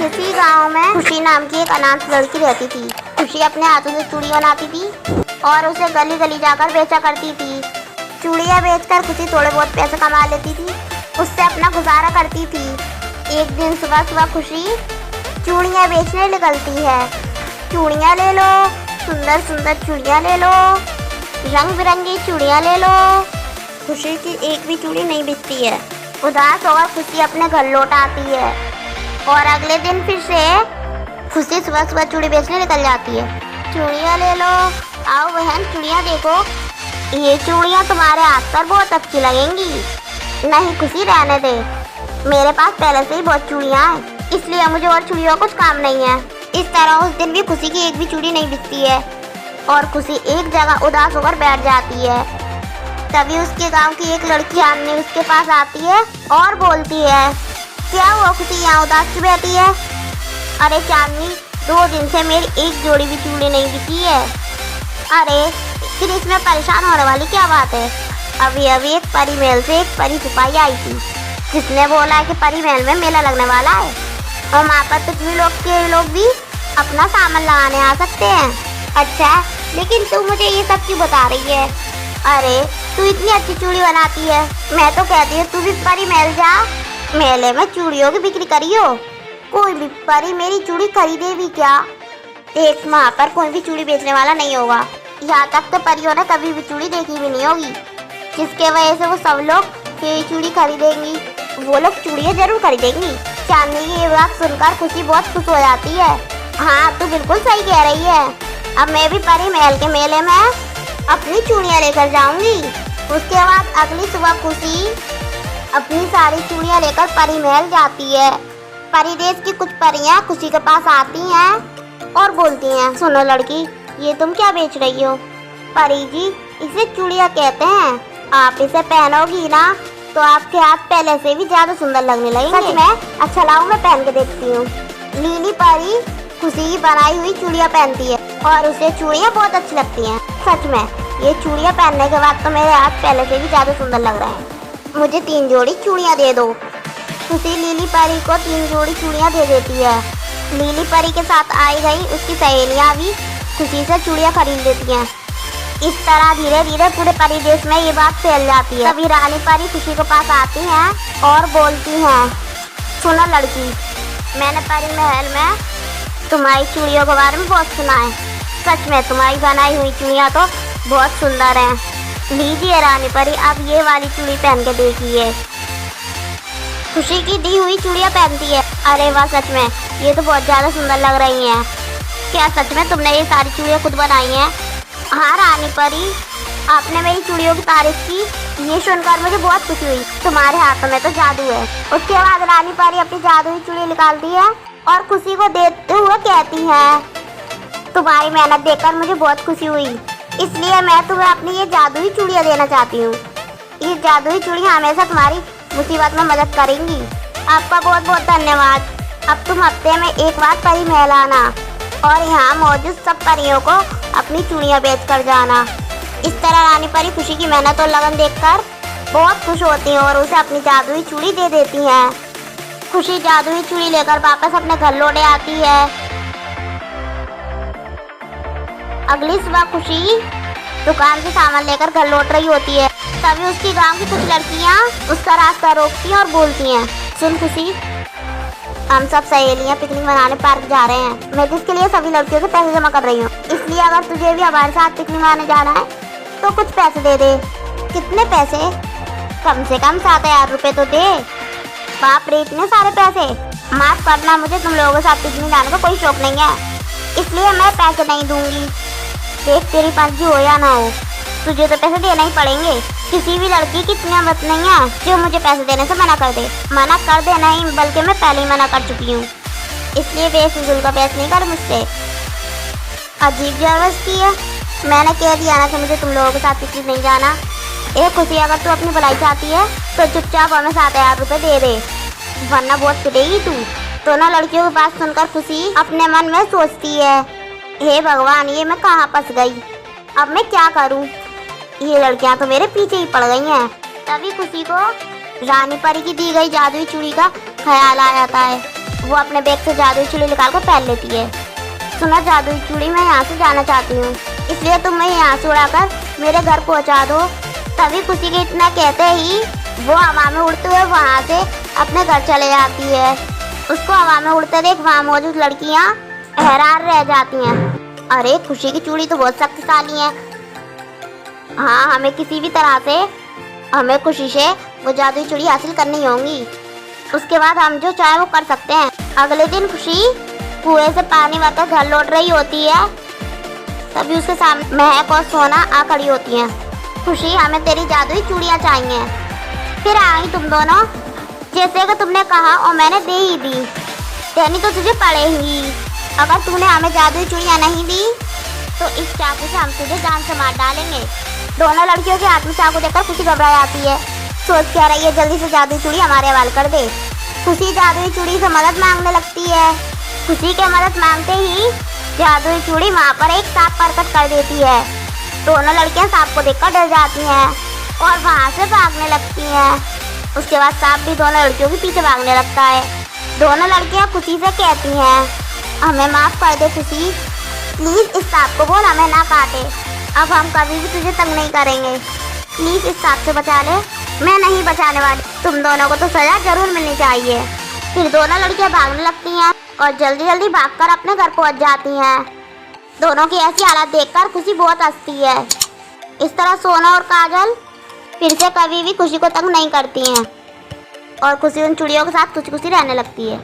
किसी गांव में खुशी नाम की एक अनाथ लड़की रहती थी। खुशी अपने हाथों से चूड़ी बनाती थी और उसे गली गली जाकर बेचा करती थी। चूड़ियाँ बेचकर खुशी थोड़े बहुत पैसे कमा लेती थी, उससे अपना गुजारा करती थी। एक दिन सुबह सुबह खुशी चूड़ियाँ बेचने निकलती है। चूड़ियाँ ले लो, सुंदर सुंदर चूड़ियाँ ले लो, रंग बिरंगी चूड़ियाँ ले लो। खुशी की एक भी चूड़ी नहीं बिकती है। उदास होकर खुशी अपने घर लौट आती है और अगले दिन फिर से खुशी सुबह सुबह चूड़ी बेचने निकल जाती है। चूड़ियाँ ले लो, आओ बहन चूड़ियाँ देखो, ये चूड़ियाँ तुम्हारे हाथ पर बहुत अच्छी लगेंगी। नहीं खुशी रहने दे, मेरे पास पहले से ही बहुत चूड़ियाँ हैं, इसलिए मुझे और चूड़ियों का कुछ काम नहीं है। इस तरह उस दिन भी खुशी की एक भी चूड़ी नहीं बिकती है और खुशी एक जगह उदास होकर बैठ जाती है। तभी उसके गांव की एक लड़की चांदनी उसके पास आती है और बोलती है, क्या हुआ खुशी यहाँ उदास क्यों बैठी है? अरे चांदनी, 2 दिन से मेरी एक जोड़ी भी चूड़ी नहीं बिकी है। अरे फिर इसमें परेशान होने वाली क्या बात है? अभी अभी एक परी महल से एक परी सिपाही आई थी, जिसने बोला है कि परी महल में मेला लगने वाला है और वहाँ पर पृथ्वी लोग भी अपना सामान लगाने आ सकते हैं। अच्छा, लेकिन तू मुझे ये सब क्यों बता रही है? अरे तू इतनी अच्छी चूड़ी बनाती है, मैं तो कहती हूँ तू भी परी महल जा, मेले में चूड़ियों की बिक्री करियो। कोई भी परी मेरी चूड़ी खरीदे भी क्या? एक वहाँ पर कोई भी चूड़ी बेचने वाला नहीं होगा। यहाँ तक तो परियों ने कभी भी चूड़ी देखी भी नहीं होगी, जिसके वजह से वो सब लोग ये चूड़ी खरीदेंगी। वो लोग चूड़ियाँ जरूर खरीदेंगी। चांदनी की ये बात सुनकर खुशी बहुत खुश हो जाती है। हाँ तू बिल्कुल सही कह रही है, अब मैं भी परी महल के मेले में अपनी चूड़ियाँ लेकर जाऊंगी। उसके बाद अगली सुबह खुशी अपनी सारी चूड़ियाँ लेकर परी महल जाती है। परी देश की कुछ परियां खुशी के पास आती हैं और बोलती हैं, सुनो लड़की, ये तुम क्या बेच रही हो? परी जी, इसे चूड़ियाँ कहते हैं, आप इसे पहनोगी ना तो आपके हाथ पहले से भी ज्यादा सुंदर लगने लगेंगे। सच में? अच्छा लाओ मैं पहन के देखती हूँ। लीली परी खुशी की बनाई हुई चूड़ियाँ पहनती है और उसे चूड़ियाँ बहुत अच्छी लगती हैं। सच में ये चूड़ियाँ पहनने के बाद तो मेरे हाथ पहले से भी ज्यादा सुंदर लग रहे हैं। मुझे 3 जोड़ी चूड़ियाँ दे दो। खुशी लीली परी को 3 जोड़ी चूड़ियाँ दे देती है। लीली परी के साथ आई गई उसकी सहेलियाँ भी खुशी से चूड़ियाँ खरीद लेती हैं। इस तरह धीरे धीरे पूरे परी देश में ये बात फैल जाती है। तभी रानी परी खुशी के पास आती हैं और बोलती हैं, सुनो लड़की, मैंने परी महल में तुम्हारी चूड़ियों के बारे में बहुत सुना है। सच में तुम्हारी बनाई हुई चूड़ियाँ तो बहुत सुंदर हैं। लीजिए रानी परी, आप ये वाली चूड़ी पहन के देखिए। खुशी की दी हुई चूड़ियाँ पहनती है। अरे वाह, सच में ये तो बहुत ज़्यादा सुंदर लग रही हैं। क्या सच में तुमने ये सारी चूड़ियाँ खुद बनाई हैं? हाँ रानी परी, आपने मेरी चूड़ियों की तारीफ की, ये सुनकर मुझे बहुत खुशी हुई। तुम्हारे हाथों में तो जादू है। उसके बाद रानी परी अपनी जादुई चूड़ी निकालती है और खुशी को देते हुए कहती है, तुम्हारी मेहनत देखकर मुझे बहुत खुशी हुई, इसलिए मैं तुम्हें अपनी ये जादुई चूड़ियाँ देना चाहती हूँ। ये जादुई चूड़ियाँ हमेशा तुम्हारी मुसीबत में मदद करेंगी। आपका बहुत बहुत धन्यवाद। अब तुम हफ्ते में एक बार परी महल आना और यहाँ मौजूद सब परियों को अपनी चूड़ियाँ बेच कर जाना। इस तरह रानी परी खुशी की मेहनत और लगन देखकर बहुत खुश होती हैं और उसे अपनी जादुई चूड़ी दे देती हैं। खुशी जादुई चूड़ी लेकर वापस अपने घर लौटे आती है। अगली सुबह खुशी दुकान से सामान लेकर घर लौट रही होती है। तभी उसकी गांव की कुछ लड़कियां उसका रास्ता रोकती हैं और बोलती हैं, सुन खुशी, हम सब सहेलियां पिकनिक मनाने पार्क जा रहे हैं। मैं जिसके लिए सभी लड़कियों से पैसे जमा कर रही हूँ, इसलिए अगर तुझे भी हमारे साथ पिकनिक मनाने जाना है तो कुछ पैसे दे दे। कितने पैसे? कम से कम 7,000 रुपये तो दे। बाप रे, इतने सारे पैसे? माफ करना, मुझे तुम लोगों के साथ पिकनिक जाने का कोई शौक नहीं है, इसलिए मैं पैसे नहीं दूंगी। देख तेरी पंजी हो या ना हो, तुझे तो पैसे देना ही पड़ेंगे। किसी भी लड़की की इतनी हिम्मत नहीं है जो मुझे पैसे देने से मना कर दे। मना कर दे नहीं, बल्कि मैं पहले ही मना कर चुकी हूँ, इसलिए बेफिजूल का पैसे नहीं कर मुझसे। अजीब जबरदस्ती है, मैंने कह दिया ना कि मुझे तुम लोगों के साथ पिकनिक नहीं जाना। एक खुशी, अगर तू अपनी भलाई चाहती है तो चुपचाप हमें 7,000 रुपये दे दे, वरना बहुत पिटेगी तू। दोनों लड़कियों की बात सुनकर खुशी अपने मन में सोचती है, हे भगवान, ये मैं कहाँ फंस गई, अब मैं क्या करूँ? ये लड़कियां तो मेरे पीछे ही पड़ गई हैं। तभी खुशी को रानी परी की दी गई जादुई चूड़ी का ख्याल आ जाता है। वो अपने बैग से जादुई चूड़ी निकाल कर पहन लेती है। सुनो जादुई चूड़ी, मैं यहाँ से जाना चाहती हूँ, इसलिए तुम मैं यहाँ से उड़ाकर मेरे घर पहुँचा दो। तभी खुशी के इतना कहते ही वो हवा में उड़ते हुए वहाँ से अपने घर चले जाती है। उसको हवा में उड़ते देख वहाँ मौजूद लड़कियाँ हैरान रह जाती हैं। अरे खुशी की चूड़ी तो बहुत शक्तिशाली है। हाँ, हमें किसी भी तरह से हमें खुशी से वो जादुई चूड़ी हासिल करनी होगी। उसके बाद हम जो चाहे वो कर सकते हैं। अगले दिन खुशी कुएं से पानी भरकर घर लौट रही होती है, तभी उसके सामने महक और सोना आ खड़ी होती हैं। खुशी, हमें तेरी जादुई चूड़ियाँ चाहिए। फिर आई तुम दोनों, जैसे कि तुमने कहा और मैंने दे ही दी। देनी तो तुझे पड़ेगी। अगर तूने हमें जादुई चूड़ियाँ नहीं दी तो इस चाकू से हम तुझे जान से मार डालेंगे। दोनों लड़कियों के हाथ में चाकू देखकर खुशी घबरा जाती है। सोच क्या रही है, जल्दी से जादुई चूड़ी हमारे हवाले कर दे। खुशी जादुई चूड़ी से मदद मांगने लगती है। खुशी के मदद मांगते ही जादुई चूड़ी वहाँ पर एक सांप प्रकट कर देती है। दोनों लड़कियाँ सांप को देखकर डर जाती हैं और वहाँ से भागने लगती हैं। उसके बाद सांप भी दोनों लड़कियों के पीछे भागने लगता है। दोनों लड़कियाँ खुशी से कहती हैं, हमें माफ़ कर दे खुशी, प्लीज़ इस सांप को बोल हमें ना काटे। अब हम कभी भी तुझे तंग नहीं करेंगे। प्लीज़ इस सांप से बचा ले। मैं नहीं बचाने वाली, तुम दोनों को तो सजा जरूर मिलनी चाहिए। फिर दोनों लड़कियां भागने लगती हैं और जल्दी जल्दी भागकर अपने घर पहुंच जाती हैं। दोनों की ऐसी हालत देखकर खुशी बहुत हंसती है। इस तरह सोना और काजल फिर से कभी भी खुशी को तंग नहीं करती हैं और खुशी उन चूड़ियों के साथ खुशी खुशी रहने लगती है।